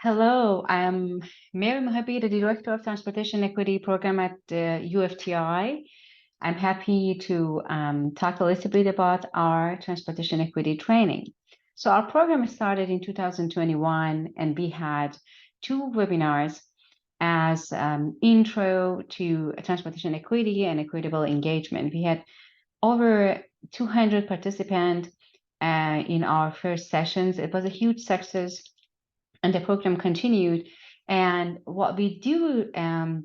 Hello, I'm Mary Mohabi, the Director of Transportation Equity Program at UFTI. I'm happy to talk a little bit about our transportation equity training. So our program started in 2021, and we had two webinars as intro to transportation equity and equitable engagement. We had over 200 participants in our first sessions. It was a huge success, and the program continued. And what we do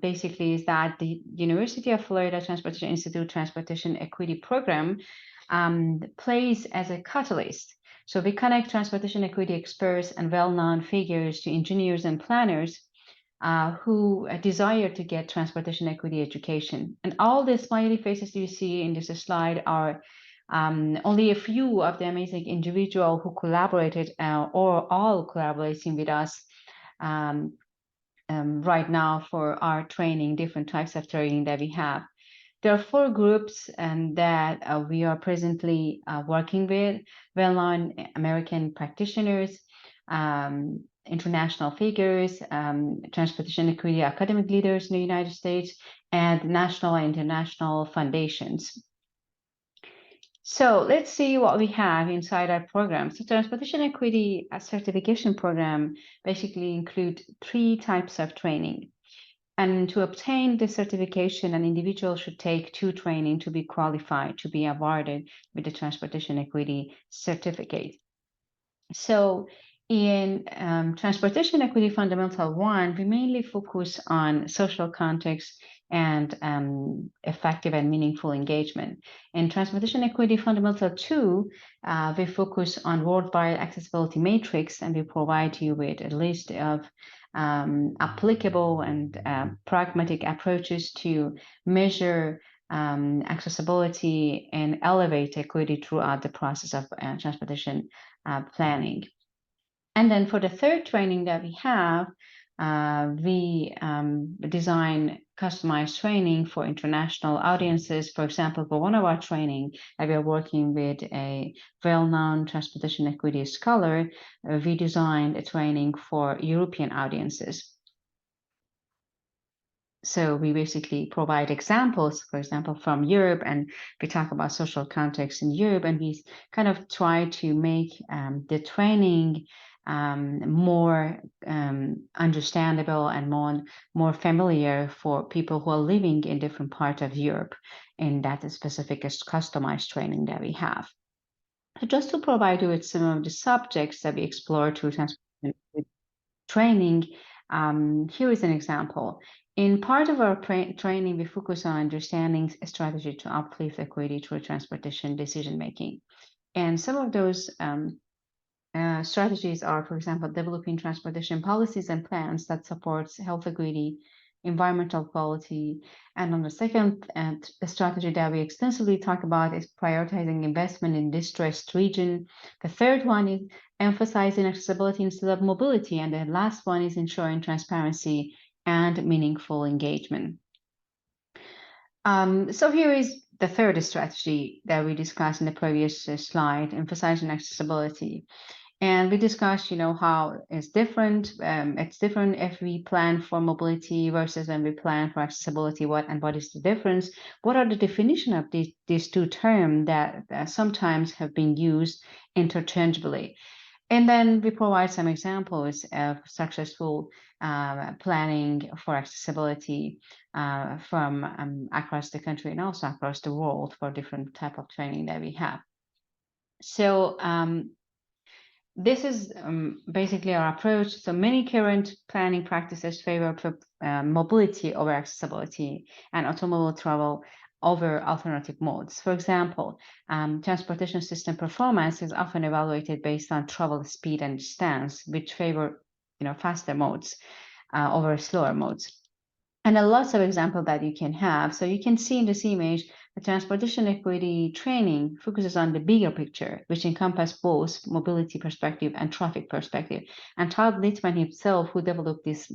basically is that the University of Florida Transportation Institute Transportation Equity Program plays as a catalyst. So we connect transportation equity experts and well-known figures to engineers and planners who desire to get transportation equity education. And all the smiley faces you see in this slide are only a few of the amazing individuals who collaborated or all collaborating with us right now for our training, different types of training that we have. There are four groups that we are presently working with: well-known American practitioners, international figures, transportation equity academic leaders in the United States, and national and international foundations. So let's see what we have inside our program. So transportation equity certification program basically include three types of training. And to obtain the certification, an individual should take two training to be qualified to be awarded with the transportation equity certificate. So in Transportation Equity Fundamental 1, we mainly focus on social context and effective and meaningful engagement. In Transportation Equity Fundamental 2, we focus on worldwide accessibility matrix, and we provide you with a list of applicable and pragmatic approaches to measure accessibility and elevate equity throughout the process of transportation planning. And then for the third training that we have, we design customized training for international audiences. For example, for one of our training that we are working with a well-known transportation equity scholar, we designed a training for European audiences. So we basically provide examples, for example, from Europe, and we talk about social context in Europe, and we kind of try to make the training more understandable and more familiar for people who are living in different parts of Europe in that specific customized training that we have. So just to provide you with some of the subjects that we explore through training, here is an example. In part of our training, we focus on understanding a strategy to uplift equity through transportation decision-making. And some of those strategies are, for example, developing transportation policies and plans that supports health equity, environmental quality. And on the second strategy that we extensively talk about is prioritizing investment in distressed region. The third one is emphasizing accessibility instead of mobility. And the last one is ensuring transparency and meaningful engagement. So here is the third strategy that we discussed in the previous slide, emphasizing accessibility. And we discussed, how it's different. It's different if we plan for mobility versus when we plan for accessibility. What is the difference? What are the definition of these two terms that sometimes have been used interchangeably? And then we provide some examples of successful planning for accessibility from across the country and also across the world for different type of training that we have. So this is basically our approach. So many current planning practices favor mobility over accessibility and automobile travel over alternative modes. For example, transportation system performance is often evaluated based on travel speed and distance, which favor faster modes over slower modes. And a lots of examples that you can have. So you can see in this image, the transportation equity training focuses on the bigger picture, which encompasses both mobility perspective and traffic perspective. And Todd Littman himself, who developed this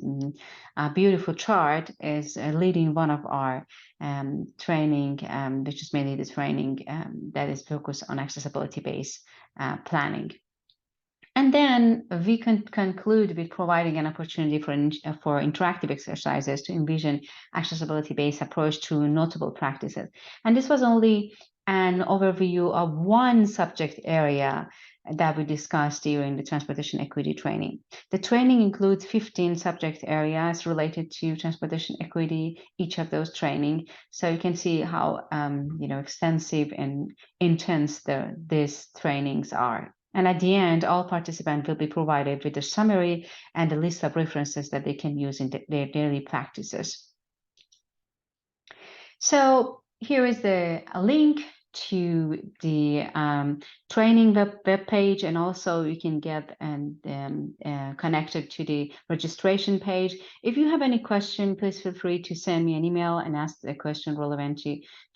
beautiful chart, is leading one of our training, which is mainly the training that is focused on accessibility-based planning. And then we can conclude with providing an opportunity for interactive exercises to envision accessibility-based approach to notable practices. And this was only an overview of one subject area that we discussed during the transportation equity training. The training includes 15 subject areas related to transportation equity, each of those training. So you can see how extensive and intense these trainings are. And at the end, all participants will be provided with a summary and a list of references that they can use in their daily practices. So here is a link to the training web page, and also you can get connected to the registration page. If you have any question, please feel free to send me an email and ask the question relevant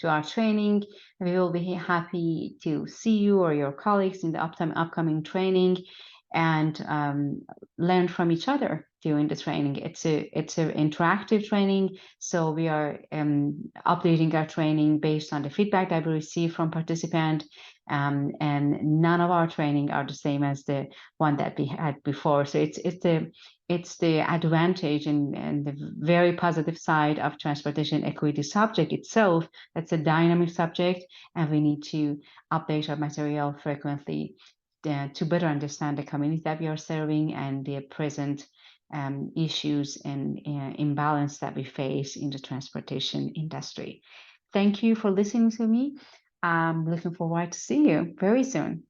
to our training. We will be happy to see you or your colleagues in the upcoming training and learn from each other during the training. It's an interactive training, so we are updating our training based on the feedback that we receive from participants, and none of our training are the same as the one that we had before. So it's the advantage and the very positive side of transportation equity subject itself. That's a dynamic subject, and we need to update our material frequently to better understand the community that we are serving and the present issues and imbalance that we face in the transportation industry. Thank you for listening to me. I'm looking forward to seeing you very soon.